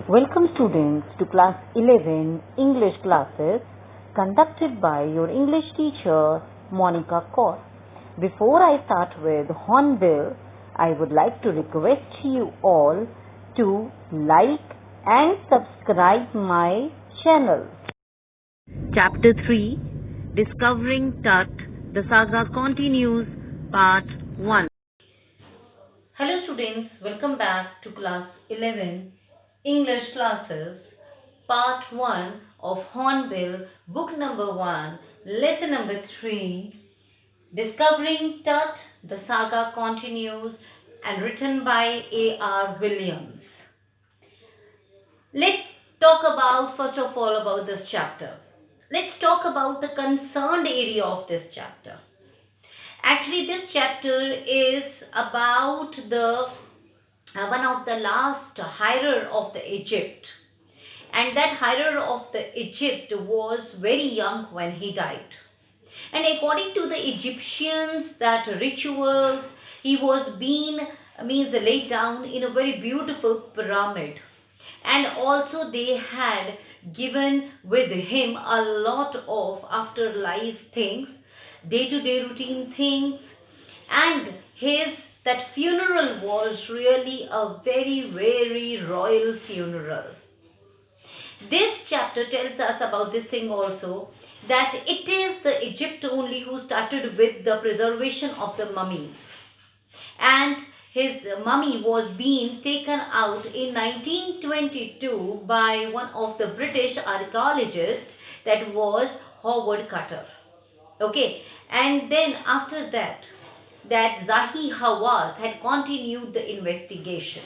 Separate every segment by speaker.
Speaker 1: Welcome students to class 11 English classes conducted by your English teacher Monica Kaur. Before I start with Hornbill, I would like to request you all to like and subscribe my channel. Chapter 3, Discovering Tut, the Saga continues, Part 1. Hello students, welcome back to class 11 English classes, Part 1 of Hornbill, Book number 1, Lesson number 3, Discovering Tut, the Saga continues, and written by A.R. Williams. Let's talk about, first of all, about this chapter. Let's talk about the concerned area of this chapter. Actually, this chapter is about the one of the last heir of the Egypt, and that heir of the Egypt was very young when he died. And according to the Egyptians, that rituals, he was laid down in a very beautiful pyramid, and also they had given with him a lot of afterlife things, day-to-day routine things, and that funeral was really a very, very royal funeral. This chapter tells us about this thing also, that it is the Egypt only who started with the preservation of the mummies. And his mummy was being taken out in 1922 by one of the British archaeologists, that was Howard Carter. Okay, and then after that Zahi Hawas had continued the investigation.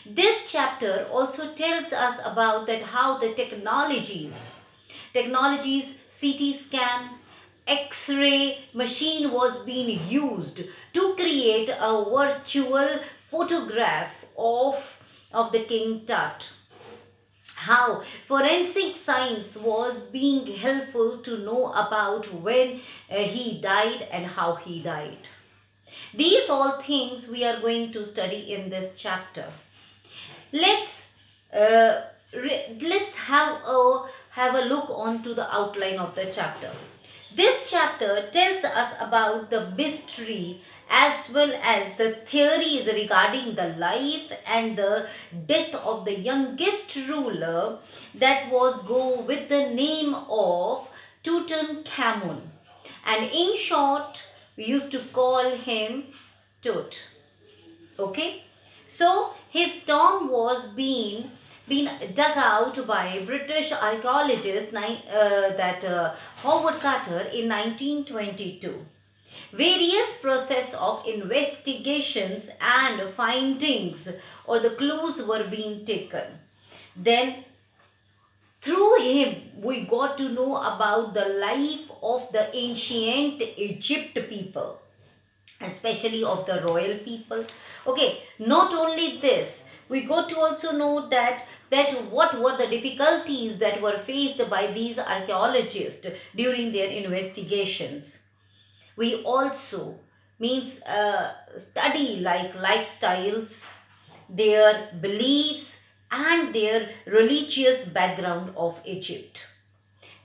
Speaker 1: This chapter also tells us about that how the technologies, CT scan, X-ray machine was being used to create a virtual photograph of the King Tut. How forensic science was being helpful to know about when he died and how he died. These all things we are going to study in this chapter. Let's have a look onto the outline of the chapter. This chapter tells us about the mystery as well as the theories regarding the life and the death of the youngest ruler, that was go with the name of Tutankhamun, and in short we used to call him Tut. Okay, so his tomb was being dug out by British archaeologist Howard Carter in 1922. Various process of investigations and findings or the clues were being taken. Then through him we got to know about the life of the ancient Egypt people, especially of the royal people. Okay, not only this, we got to also know that what were the difficulties that were faced by these archaeologists during their investigations. We also study like lifestyles, their beliefs, and their religious background of Egypt.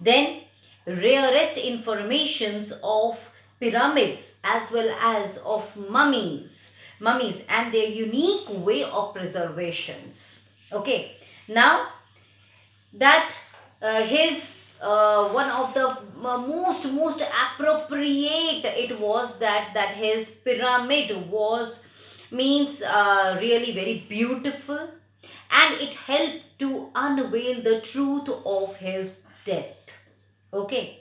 Speaker 1: Then rarest informations of pyramids as well as of mummies and their unique way of preservation. Okay, now that his one of the most appropriate it was that his pyramid was really very beautiful, and it helped to unveil the truth of his death. Okay,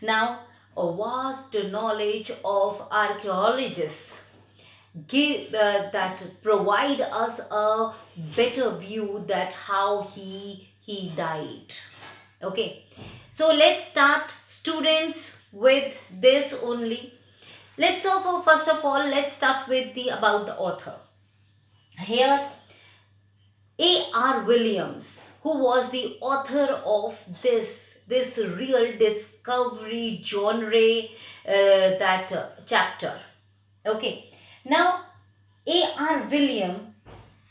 Speaker 1: now a vast knowledge of archaeologists that provide us a better view that how he died. Okay, so let's start students with this only. Let's also first of all let's start with about the author. Here A.R. Williams, who was the author of this real discovery genre chapter. Okay, now A.R. Williams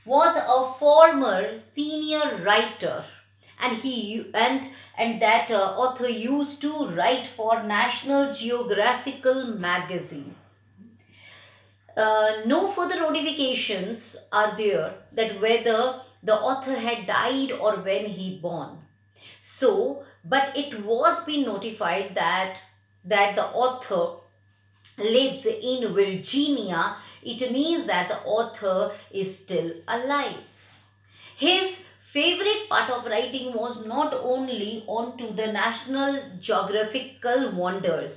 Speaker 1: was a former senior writer, and that author used to write for National Geographical magazine. No further notifications are there that whether the author had died or when he born. So, but it was been notified that the author lives in Virginia. It means that the author is still alive. His favorite part of writing was not only onto the National Geographical wonders,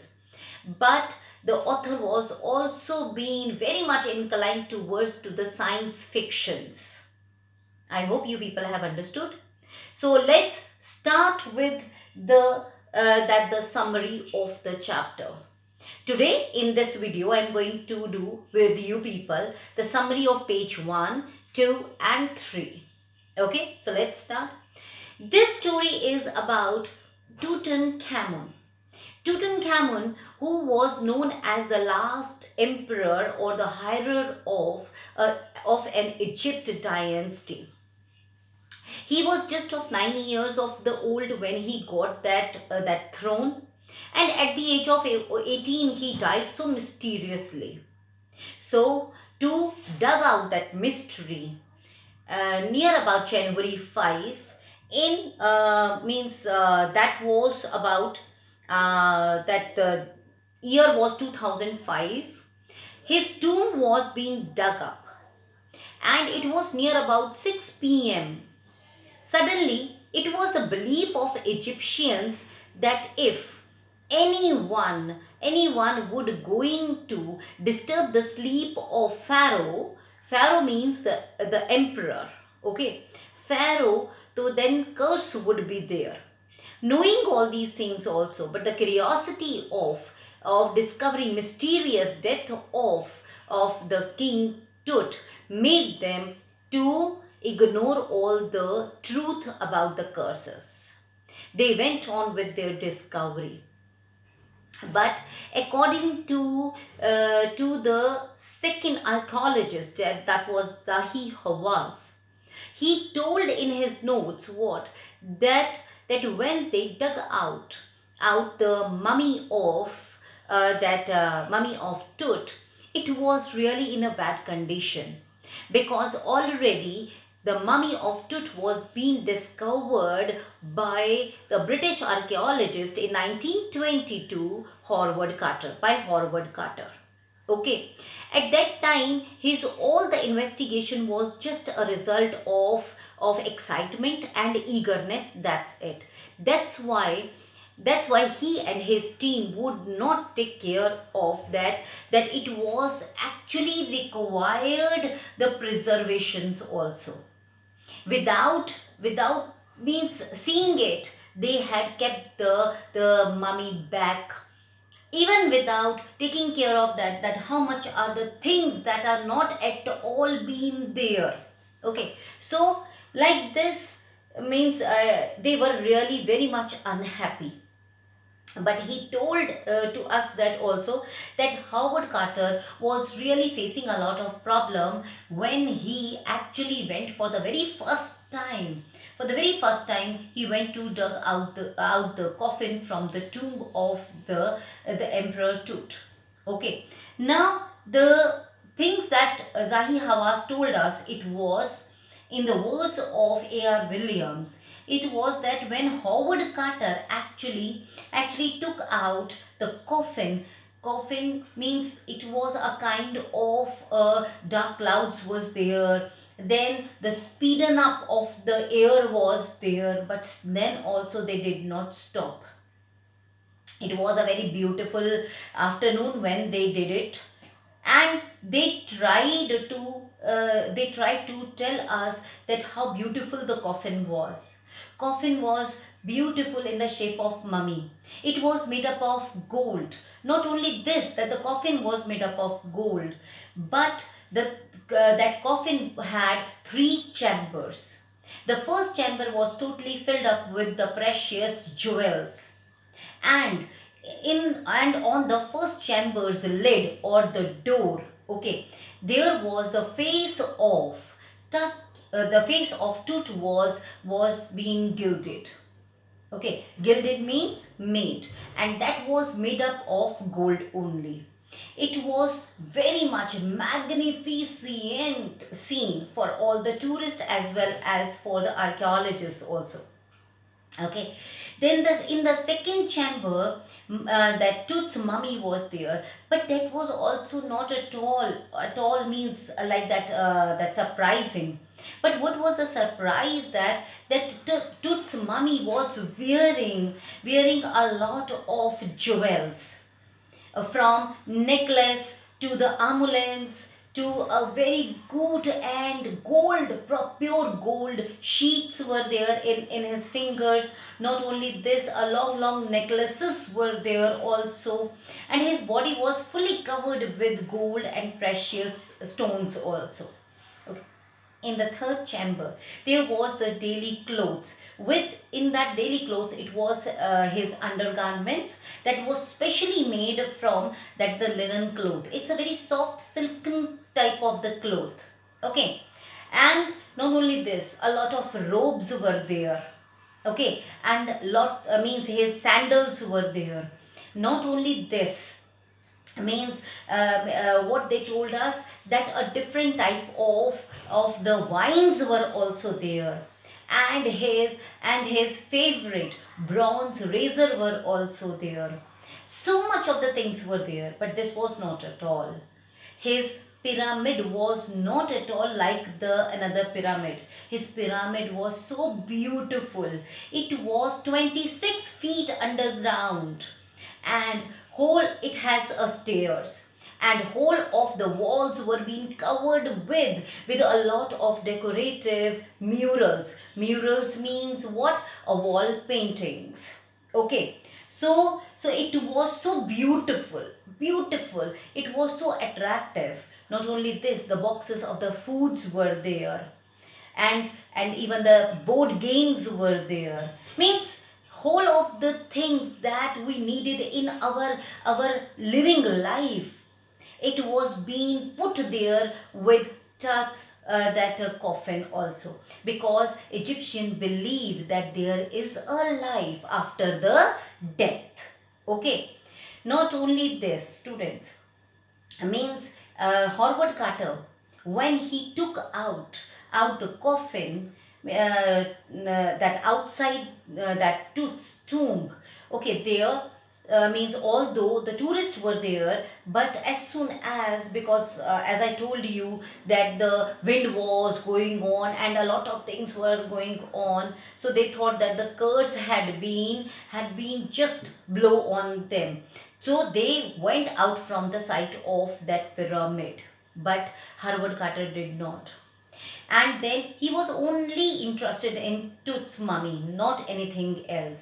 Speaker 1: but the author was also being very much inclined towards to the science fictions. I hope you people have understood. So let's start with the summary of the chapter. Today in this video I am going to do with you people the summary of page 1, 2 and 3. Okay, so let's start. This story is about Tutankhamun. Tutankhamun, who was known as the last emperor or the heir of an Egypt dynasty. He was just of 9 years of the old when he got that throne, and at the age of 18 he died so mysteriously. So to dug out that mystery, near about January 5, in means that was about that the year was 2005. His tomb was being dug up, and it was near about 6 p.m. Suddenly, it was the belief of Egyptians that if anyone would going to disturb the sleep of Pharaoh, Pharaoh means the emperor, okay, Pharaoh, so then curse would be there. Knowing all these things also, but the curiosity of discovering mysterious death of the King Tut made them to ignore all the truth about the curses. They went on with their discovery. But according to the second archaeologist, that was Zahi Hawas, he told in his notes that that when they dug out the mummy of mummy of Tut, it was really in a bad condition, because already the mummy of Tut was being discovered by the British archaeologist in 1922, by Howard Carter. Okay, at that time, his all the investigation was just a result of excitement and eagerness. That's it. That's why he and his team would not take care of that it was actually required the preservations also. Without means seeing it, they had kept the mummy back, even without taking care of that how much are the things that are not at all being there. Okay, so like this means they were really very much unhappy. But he told to us that also that Howard Carter was really facing a lot of problem when he actually went for the very first time. For the very first time, he went to dug out the coffin from the tomb of the Emperor Tut. Okay. Now the things that Zahi Hawas told us, it was in the words of A.R. Williams. It was that when Howard Carter actually took out the coffin. Coffin means it was a kind of dark clouds was there. Then the speeden up of the air was there, but then also they did not stop. It was a very beautiful afternoon when they did it, and they tried to tell us that how beautiful the coffin was. Coffin was beautiful in the shape of mummy. It was made up of gold. Not only this, that the coffin was made up of gold, but that coffin had 3 chambers. The first chamber was totally filled up with the precious jewels, and on the first chamber's lid or the door, okay, there was the face of the face of Tut was being gilded. Okay, gilded means made, and that was made up of gold only. It was very much magnificent scene for all the tourists as well as for the archaeologists also. Okay, then in the second chamber, that Tut's mummy was there, but that was also not at all means like that, that surprising. But what was the surprise, that Tut's mummy was wearing a lot of jewels, from necklace to the amulets to a very good and gold, pure gold sheets were there in his fingers. Not only this, a long necklaces were there also, and his body was fully covered with gold and precious stones also. Okay. In the third chamber, there was the daily clothes. In that daily clothes, it was his undergarments that was specially made from that the linen cloth. It's a very soft silken type of the cloth. Okay, and not only this, a lot of robes were there. Okay, and lot means his sandals were there. Not only this, means what they told us, that a different type of the wines were also there, and his favorite bronze razor were also there. So much of the things were there, but this was not at all. His pyramid was not at all like the another pyramid. His pyramid was so beautiful. It was 26 feet underground, and whole it has a stairs, and whole of the walls were being covered with a lot of decorative murals. Murals means what? A wall paintings. Okay, so it was so beautiful. It was so attractive. Not only this, the boxes of the foods were there, and even the board games were there. Means whole of the things that we needed in our living life, it was being put there with Tut's that coffin also, because Egyptians believe that there is a life after the death. Okay, not only this, students, means Howard Carter, when he took out the coffin, that outside that tomb. Okay, there, means although the tourists were there, but as soon as, because as I told you that the wind was going on and a lot of things were going on, so they thought that the curse had been just blow on them, so they went out from the site of that pyramid. But Harvard Carter did not. And then he was only interested in Tut's mummy, not anything else.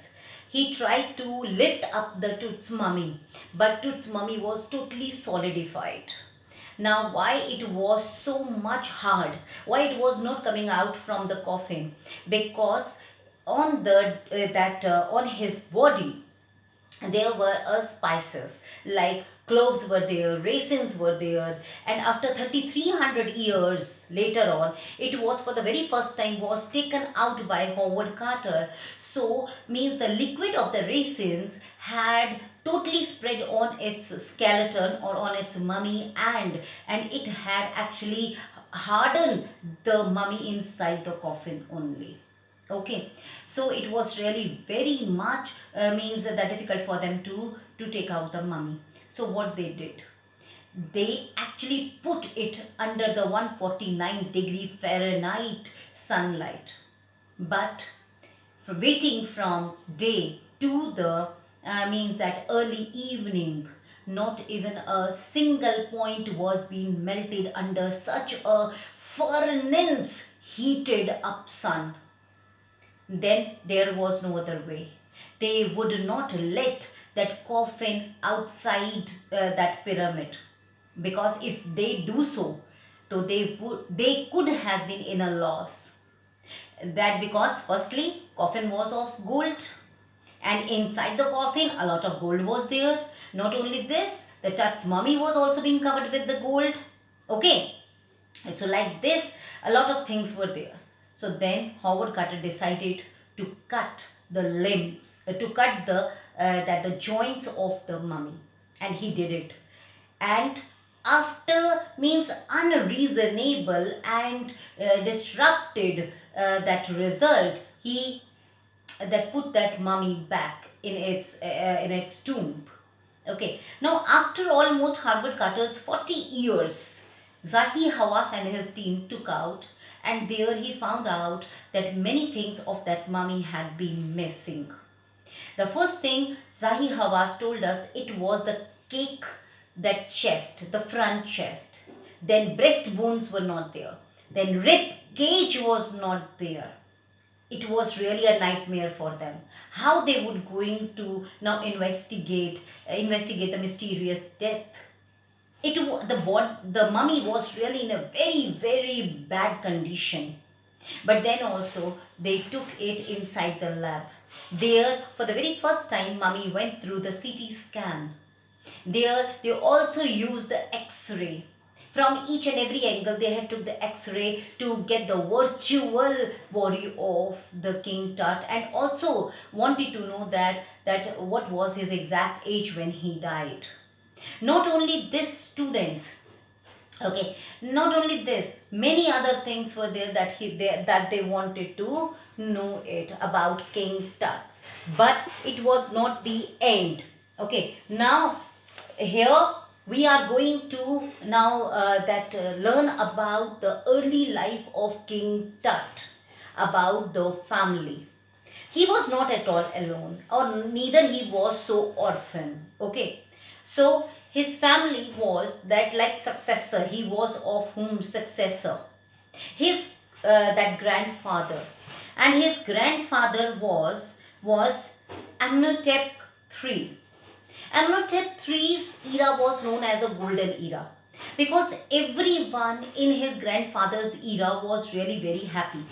Speaker 1: He tried to lift up the Tut's mummy, but Tut's mummy was totally solidified. Now, why it was so much hard? Why it was not coming out from the coffin? Because on his body there were spices like cloves were there, raisins were there, and after 3300 years later on, it was for the very first time was taken out by Howard Carter. So means the liquid of the raisins had totally spread on its skeleton or on its mummy, and it had actually hardened the mummy inside the coffin only. Okay, so it was really very much means that difficult for them to take out the mummy. So what they did, they actually put it under the 149-degree Fahrenheit sunlight, but waiting from day to the means that early evening, not even a single point was being melted under such a furnace heated up sun. Then there was no other way. They would not let that coffin outside that pyramid, because if they do so, they could have been in a loss. That because firstly coffin was of gold, and inside the coffin a lot of gold was there. Not only this, the Tut's mummy was also being covered with the gold. Okay, so like this, a lot of things were there. So then Howard Carter decided to cut the limbs, to cut the joints of the mummy, and he did it. And after means unreasonable and disrupted that result, he that put that mummy back in its tomb. Okay. Now, after almost Howard Carter's 40 years, Zahi Hawas and his team took out, and there he found out that many things of that mummy had been missing. The first thing Zahi Hawas told us, it was the cake, that chest, the front chest. Then breastbones were not there. Then rib cage was not there. It was really a nightmare for them. How they would going to now investigate the mysterious death. The mummy was really in a very very bad condition. But then also they took it inside the lab. There, for the very first time, mummy went through the CT scan. There, they also used the X-ray. From each and every angle, they had took the X-ray to get the virtual body of the King Tut, and also wanted to know that what was his exact age when he died. Not only this, students. Okay, not only this, many other things were there that they wanted to know it about King Tut. But it was not the end. Okay, now here we are going to now learn about the early life of King Tut, about the family. He was not at all alone, or neither he was so orphan. Okay, so his family was that like successor. He was of whom successor. His that grandfather, and his grandfather was Amenhotep III. Amenhotep III's era was known as a golden era because everyone in his grandfather's era was really very happy.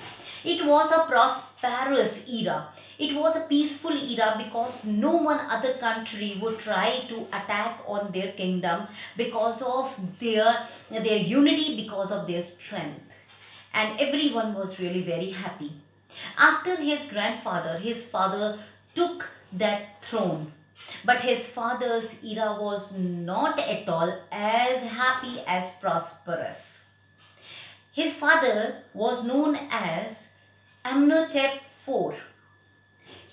Speaker 1: It was a prosperous era. It was a peaceful era because no one other country would try to attack on their kingdom because of their unity, because of their strength. And everyone was really very happy. After his father took that throne. But his father's era was not at all as happy as prosperous. His father was known as Amenhotep IV.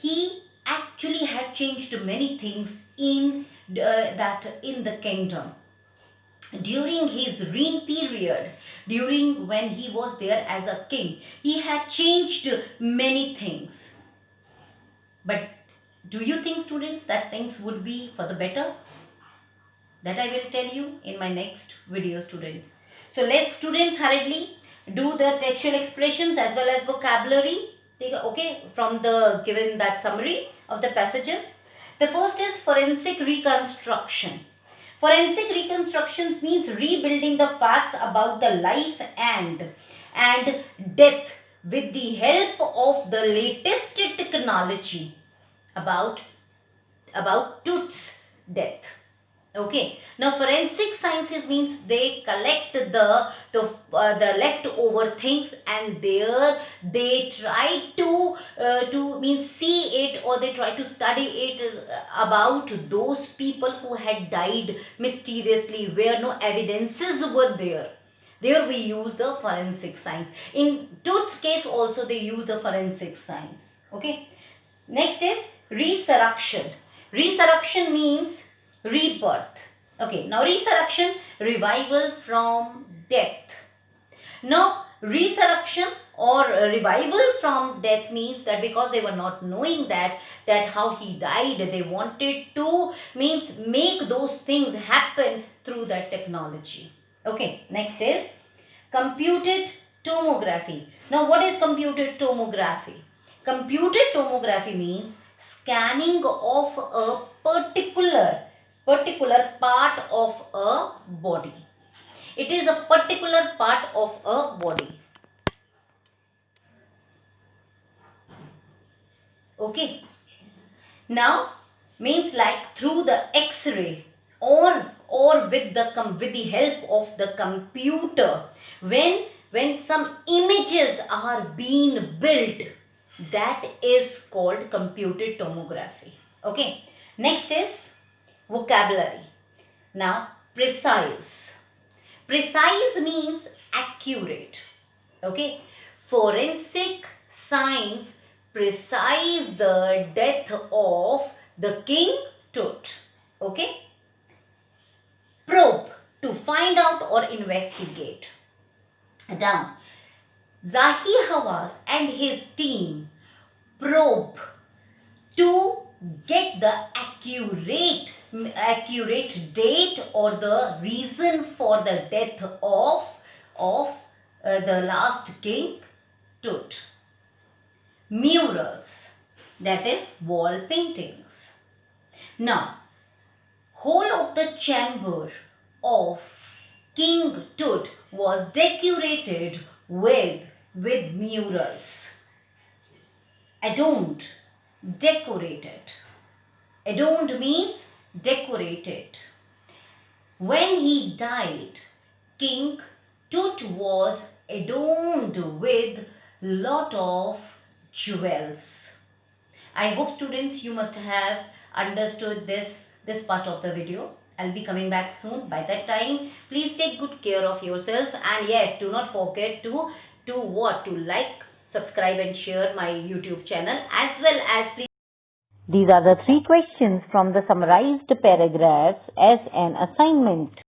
Speaker 1: He actually had changed many things in the kingdom. During his reign period, during when he was there as a king, he had changed many things. But do you think, students, that things would be for the better? That I will tell you in my next video, students. So let's, students, hurriedly do the textual expressions as well as vocabulary. Okay, from the given that summary of the passages. The first is forensic reconstruction. Forensic reconstructions means rebuilding the facts about the life and death with the help of the latest technology about Tut's death. Okay. Now, forensic sciences means they collect the leftover things, and there they try to mean see it, or they try to study it about those people who had died mysteriously where no evidences were there. There we use the forensic science. In Tut's case also they use the forensic science. Okay. Next is resurrection. Resurrection means rebirth. Okay, now resurrection, revival from death. Now, resurrection or revival from death means that because they were not knowing that how he died, they wanted to means make those things happen through that technology. Okay, next is computed tomography. Now, what is computed tomography? Computed tomography means scanning of a particular part of a body. It is a particular part of a body. Okay. Now, means like through the X-ray or with the help of the computer. When when some images are being built, that is called computed tomography. Okay. Next is vocabulary. Now, precise. Precise means accurate. Okay. Forensic science precise the death of the King Tut. Okay. Probe, to find out or investigate. Now, Zahi Hawas and his team probe to get the accurate date or the reason for the death of the last King Tut. Murals, that is wall paintings. Now, whole of the chamber of King Tut was decorated with murals. Adorned, decorated. Adorned means decorated. When he died, King Tut was adorned with lot of jewels. I hope students you must have understood this part of the video. I'll be coming back soon. By that time, please take good care of yourself, and yes, do not forget to like, subscribe and share my YouTube channel, as well as please. These are the 3 questions from the summarized paragraphs as an assignment.